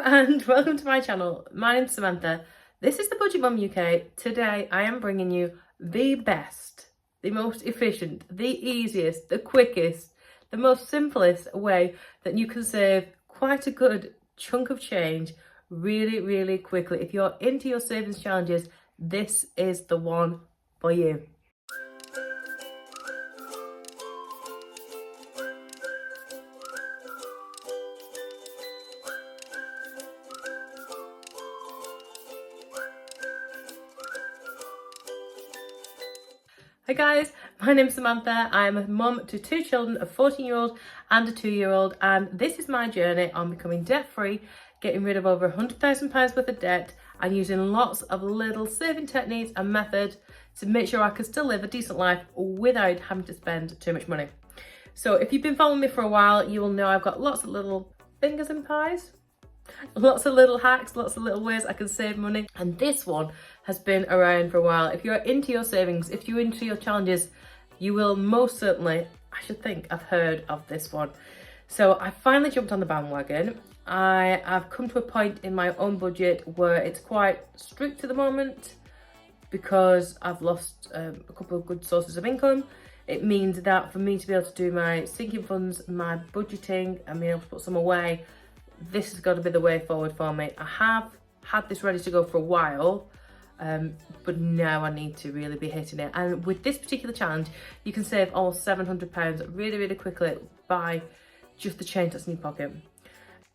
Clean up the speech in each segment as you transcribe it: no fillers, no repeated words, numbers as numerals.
and welcome to my channel. My name's Samantha. This is the Budget Mum UK. Today I am bringing you the best, the most efficient, the easiest, the quickest, the most simplest way that you can save quite a good chunk of change really quickly. If you're into your savings challenges, this is the one for you. Hi guys, my name's Samantha. I'm a mum to two children, a 14-year-old and a 2-year-old, and this is my journey on becoming debt-free, getting rid of over £100,000 worth of debt and using lots of little saving techniques and methods to make sure I can still live a decent life without having to spend too much money. So if you've been following me for a while, you will know I've got lots of little fingers and pies. Lots of little hacks, lots of little ways I can save money, and this one has been around for a while. If you're into your savings, if you're into your challenges, you will most certainly, I should think, have heard of this one. So I finally jumped on the bandwagon. I've come to a point in my own budget where it's quite strict at the moment because I've lost a couple of good sources of income. It means that for me to be able to do my sinking funds, my budgeting, and being able to put some away, this has got to be the way forward for me. I have had this ready to go for a while, but now I need to really be hitting it. And with this particular challenge, you can save almost £700 really quickly by just the change that's in your pocket.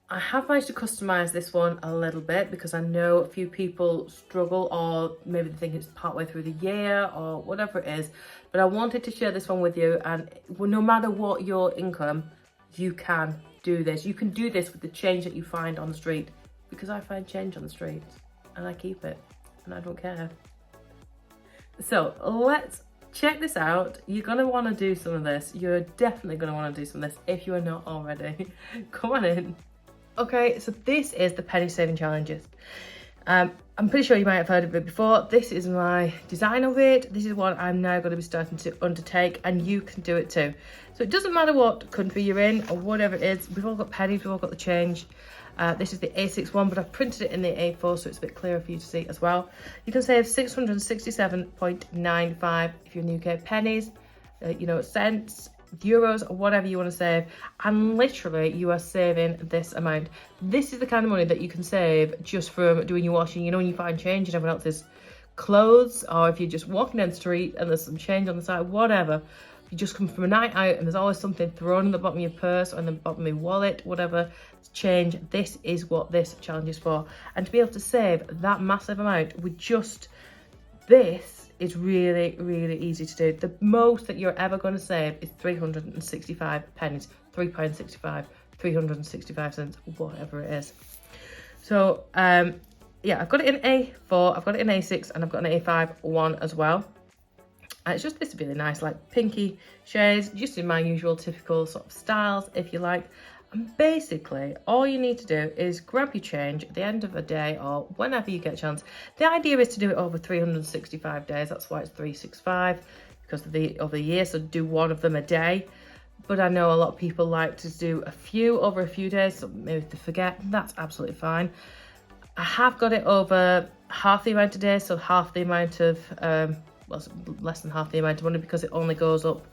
I have managed to customise this one a little bit because I know a few people struggle, or maybe they think it's partway through the year or whatever it is, but I wanted to share this one with you. And no matter what your income, you can do this. You can do this with the change that you find on the street, because I find change on the street and I keep it and I don't care. So let's check this out. You're going to want to do some of this. You're definitely going to want to do some of this if you are not already. Come on in. Okay, so this is the penny saving challenges. I'm pretty sure you might have heard of it before. This is my design of it. This is what I'm now going to be starting to undertake, and you can do it too. So it doesn't matter what country you're in or whatever it is. We've all got pennies, we've all got the change. This is the A6 one, but I've printed it in the A4 so it's a bit clearer for you to see as well. You can save 667.95 if you're in the UK, pennies, cents, euros, or whatever you want to save, and literally you are saving this amount. This is the kind of money that you can save just from doing your washing. You know, when you find change in everyone else's clothes, or if you're just walking down the street and there's some change on the side, whatever, you just come from a night out and there's always something thrown in the bottom of your purse or in the bottom of your wallet, whatever, change. This is what this challenge is for. And to be able to save that massive amount with just this is really easy to do. The most that you're ever going to save is 365 pennies, £3.65, 365 cents, whatever it is. So yeah, I've got it in A4, I've got it in A6, and I've got an A5 one as well. And it's just this really nice, like pinky shades, just in my usual typical sort of styles, if you like. And basically, all you need to do is grab your change at the end of a day or whenever you get a chance. The idea is to do it over 365 days. That's why it's 365, because of the year. So do one of them a day. But I know a lot of people like to do a few over a few days, so maybe if they forget, that's absolutely fine. I have got it over half the amount of days, so half the amount of, well, less than half the amount of money, because it only goes up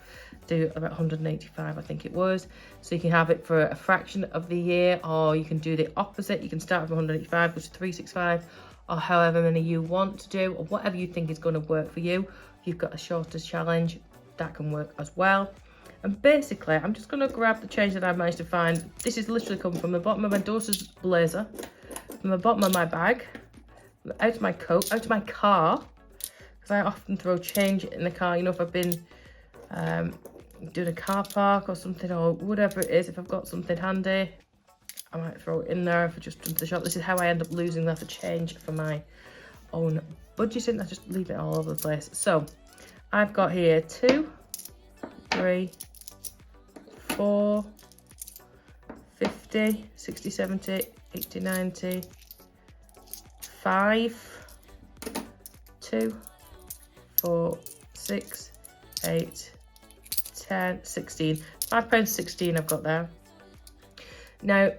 to about 185, I think it was. So you can have it for a fraction of the year, or you can do the opposite. You can start with 185, which is 365, or however many you want to do, or whatever you think is going to work for you. If you've got a shorter challenge, that can work as well. And basically, I'm just going to grab the change that I've managed to find. This is literally coming from the bottom of my daughter's blazer, from the bottom of my bag, out of my coat, out of my car, because I often throw change in the car. You know, if I've been doing a car park or something, or whatever it is, if I've got something handy, I might throw it in there if I just jump to the shop. This is how I end up losing that to change for my own budgeting. I just leave it all over the place. So I've got here 2, 3, 4, 50, 60, 70, 80, 90, 5, 2, 4, 6, 8, 10, 16. £5.16 I've got there. Now,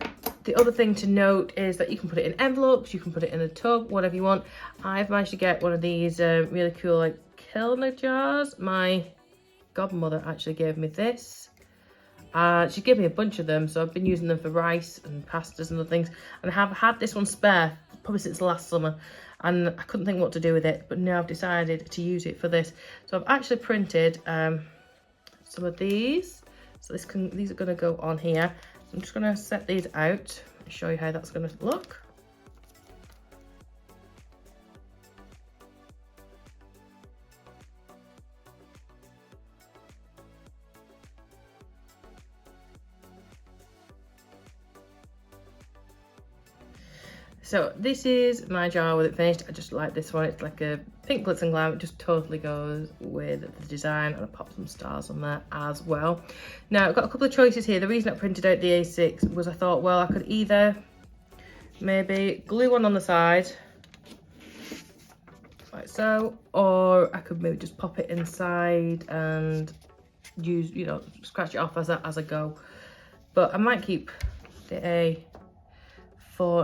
The other thing to note is that you can put it in envelopes, you can put it in a tub, whatever you want. I've managed to get one of these really cool like Kilner jars. My godmother actually gave me this. She gave me a bunch of them, so I've been using them for rice and pastas and other things. And I have had this one spare probably since last summer, and I couldn't think what to do with it, but now I've decided to use it for this. So I've actually printed some of these. So these are going to go on here. So I'm just going to set these out and show you how that's going to look. So this is my jar with it finished. I just like this one. It's like a pink glitz and glam. It just totally goes with the design, and I popped some stars on there as well. Now I've got a couple of choices here. The reason I printed out the A6 was I thought, well, I could either maybe glue one on the side like so, or I could maybe just pop it inside and use, you know, scratch it off as I go. But I might keep the A4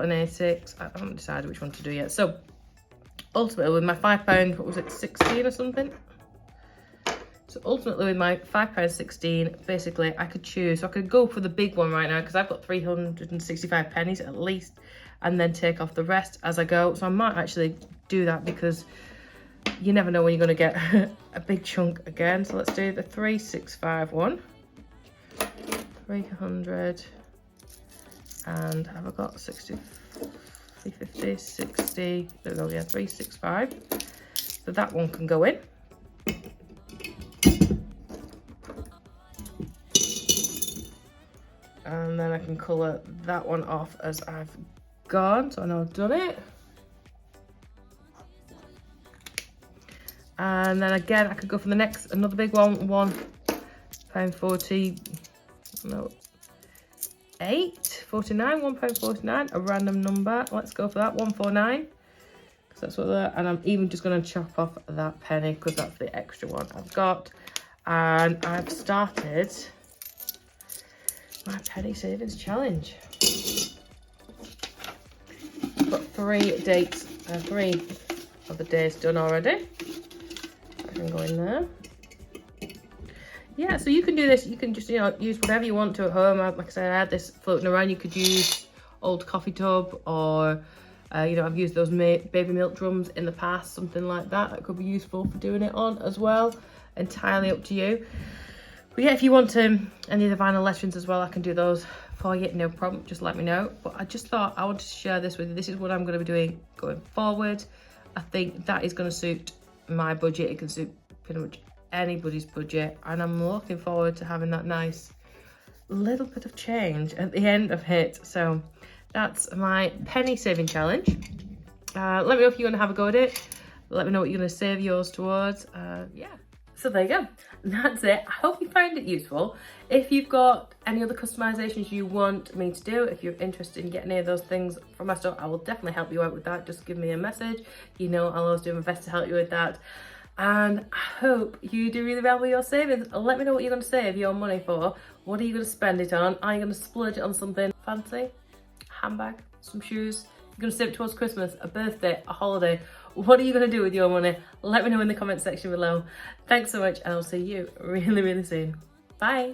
and A6. I haven't decided which one to do yet. So ultimately with my £5, what was it, 16 or something? So ultimately with my £5.16, basically I could choose. So I could go for the big one right now because I've got 365 pennies at least, and then take off the rest as I go. So I might actually do that because you never know when you're going to get a big chunk again. So let's do the 365 one. 300. And have I got 60, 350, 60, there we go, yeah, 365. So that one can go in. And then I can colour that one off as I've gone, so I know I've done it. And then again, I could go for the next, another big one, £1.40, no, 8.49, £1.49, a random number. Let's go for that, 149, because that's what that. And I'm even just going to chop off that penny because that's the extra one I've got. And I've started my penny savings challenge. I've got 3 dates, 3 of the days done already. I can go in there. Yeah, so you can do this. You can just, you know, use whatever you want to at home. Like I said, I had this floating around. You could use old coffee tub, or, you know, I've used those baby milk drums in the past, something like that. That could be useful for doing it on as well. Entirely up to you. But yeah, if you want any of the vinyl letterings as well, I can do those for you, no problem. Just let me know. But I just thought I wanted to share this with you. This is what I'm going to be doing going forward. I think that is going to suit my budget. It can suit pretty much anybody's budget, and I'm looking forward to having that nice little bit of change at the end of it. So that's my penny saving challenge. Let me know if you want to have a go at it. Let me know what you're going to save yours towards. Yeah, so there you go. That's it. I hope you find it useful. If you've got any other customizations you want me to do, if you're interested in getting any of those things from my store, I will definitely help you out with that. Just give me a message. You know, I'll always do my best to help you with that. And I hope you do really well with your savings. Let me know what you're going to save your money for. What are you going to spend it on? Are you going to splurge it on something fancy? A handbag? Some shoes? You're going to save it towards Christmas? A birthday? A holiday? What are you going to do with your money? Let me know in the comment section below. Thanks so much, and I'll see you really, really soon. Bye.